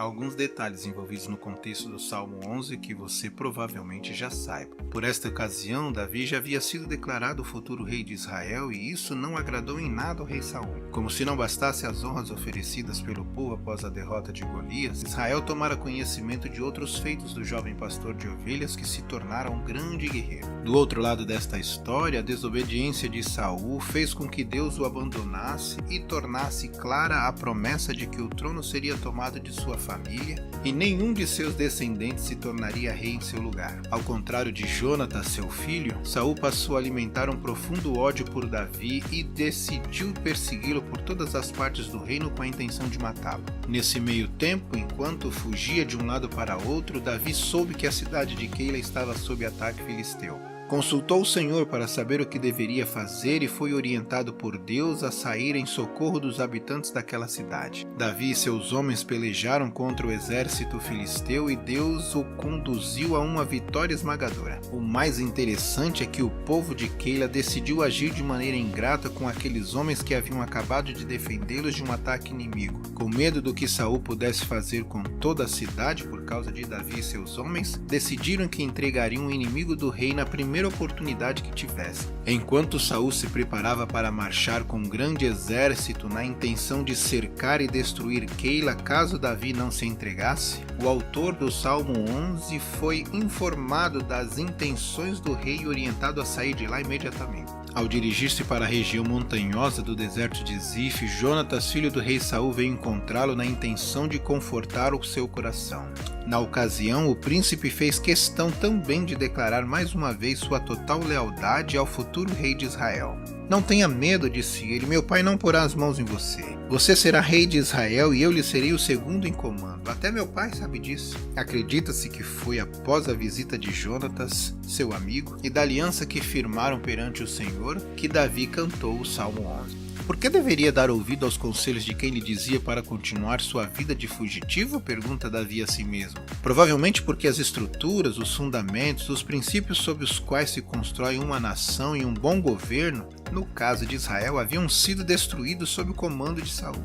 alguns detalhes envolvidos no contexto do Salmo 11 que você provavelmente já saiba. Por esta ocasião, Davi já havia sido declarado o futuro rei de Israel e isso não agradou em nada ao rei Saul. Como se não bastasse as honras oferecidas pelo povo após a derrota de Golias, Israel tomara conhecimento de outros feitos do jovem pastor de ovelhas que se tornara um grande guerreiro. Do outro lado desta história, a desobediência de Saul fez com que Deus o abandonasse e tornasse clara a promessa de que o trono seria tomado de sua família e nenhum de seus descendentes se tornaria rei em seu lugar. Ao contrário de Jonatas, seu filho, Saul passou a alimentar um profundo ódio por Davi e decidiu persegui-lo por todas as partes do reino com a intenção de matá-lo. Nesse meio tempo, enquanto fugia de um lado para outro, Davi soube que a cidade de Keila estava sob ataque filisteu. Consultou o Senhor para saber o que deveria fazer e foi orientado por Deus a sair em socorro dos habitantes daquela cidade. Davi e seus homens pelejaram contra o exército filisteu e Deus o conduziu a uma vitória esmagadora. O mais interessante é que o povo de Keila decidiu agir de maneira ingrata com aqueles homens que haviam acabado de defendê-los de um ataque inimigo. Com medo do que Saul pudesse fazer com toda a cidade por causa de Davi e seus homens, decidiram que entregariam o inimigo do rei na primeira oportunidade que tivesse. Enquanto Saul se preparava para marchar com um grande exército na intenção de cercar e destruir Keila caso Davi não se entregasse, o autor do Salmo 11 foi informado das intenções do rei e orientado a sair de lá imediatamente. Ao dirigir-se para a região montanhosa do deserto de Zif, Jonatas, filho do rei Saul, veio encontrá-lo na intenção de confortar o seu coração. Na ocasião, o príncipe fez questão também de declarar mais uma vez sua total lealdade ao futuro rei de Israel. Não tenha medo, disse ele, meu pai não porá as mãos em você. Você será rei de Israel e eu lhe serei o segundo em comando. Até meu pai sabe disso. Acredita-se que foi após a visita de Jonatas, seu amigo, e da aliança que firmaram perante o Senhor, que Davi cantou o Salmo 11. Por que deveria dar ouvido aos conselhos de quem lhe dizia para continuar sua vida de fugitivo? Pergunta Davi a si mesmo. Provavelmente porque as estruturas, os fundamentos, os princípios sob os quais se constrói uma nação e um bom governo, no caso de Israel, haviam sido destruídos sob o comando de Saul.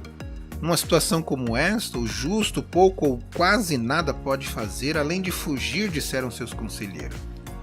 Numa situação como esta, o justo pouco ou quase nada pode fazer além de fugir, disseram seus conselheiros.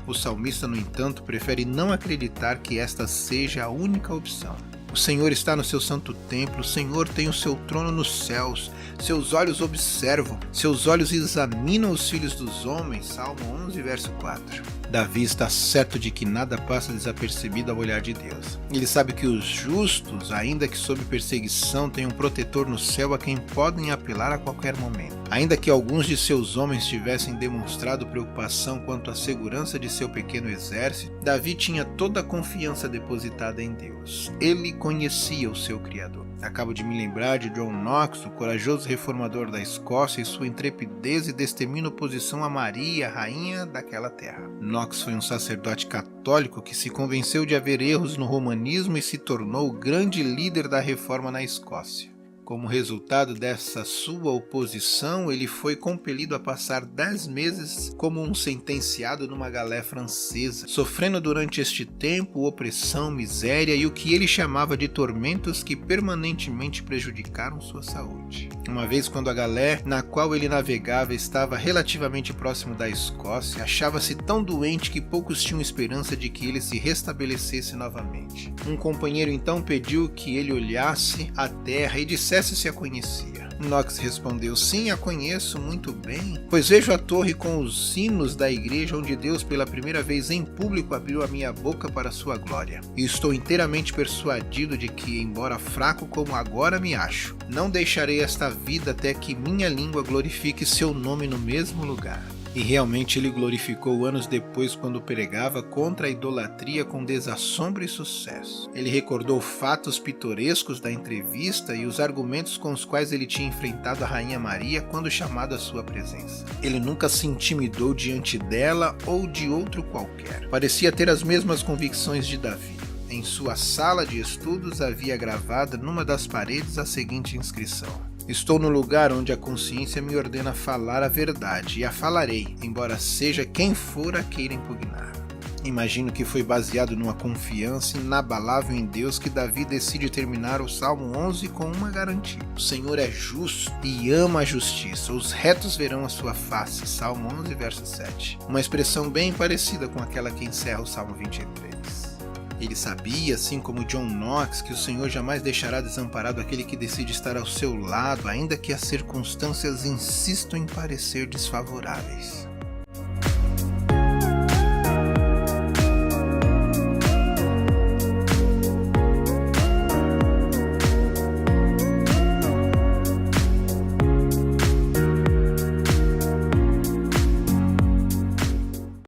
O salmista, no entanto, prefere não acreditar que esta seja a única opção. O Senhor está no seu santo templo, o Senhor tem o seu trono nos céus, seus olhos observam, seus olhos examinam os filhos dos homens. Salmo 11, verso 4. Davi está certo de que nada passa desapercebido ao olhar de Deus. Ele sabe que os justos, ainda que sob perseguição, têm um protetor no céu a quem podem apelar a qualquer momento. Ainda que alguns de seus homens tivessem demonstrado preocupação quanto à segurança de seu pequeno exército, Davi tinha toda a confiança depositada em Deus. Ele conhecia o seu Criador. Acabo de me lembrar de John Knox, o corajoso reformador da Escócia, e sua intrepidez e destemida oposição a Maria, rainha daquela terra. Knox foi um sacerdote católico que se convenceu de haver erros no romanismo e se tornou o grande líder da reforma na Escócia. Como resultado dessa sua oposição, ele foi compelido a passar 10 meses como um sentenciado numa galé francesa, sofrendo durante este tempo opressão, miséria e o que ele chamava de tormentos que permanentemente prejudicaram sua saúde. Uma vez, quando a galé na qual ele navegava estava relativamente próximo da Escócia, achava-se tão doente que poucos tinham esperança de que ele se restabelecesse novamente. Um companheiro então pediu que ele olhasse a terra e dissesse se a conhecia. Knox respondeu: sim, a conheço muito bem, pois vejo a torre com os hinos da igreja onde Deus pela primeira vez em público abriu a minha boca para sua glória. E estou inteiramente persuadido de que, embora fraco como agora me acho, não deixarei esta vida até que minha língua glorifique seu nome no mesmo lugar. E realmente ele glorificou anos depois quando pregava contra a idolatria com desassombro e sucesso. Ele recordou fatos pitorescos da entrevista e os argumentos com os quais ele tinha enfrentado a Rainha Maria quando chamado à sua presença. Ele nunca se intimidou diante dela ou de outro qualquer. Parecia ter as mesmas convicções de Davi. Em sua sala de estudos havia gravada numa das paredes a seguinte inscrição: estou no lugar onde a consciência me ordena falar a verdade, e a falarei, embora seja quem for a queira impugnar. Imagino que foi baseado numa confiança inabalável em Deus que Davi decide terminar o Salmo 11 com uma garantia. O Senhor é justo e ama a justiça, os retos verão a sua face. Salmo 11, verso 7. Uma expressão bem parecida com aquela que encerra o Salmo 23. Ele sabia, assim como John Knox, que o Senhor jamais deixará desamparado aquele que decide estar ao seu lado, ainda que as circunstâncias insistam em parecer desfavoráveis.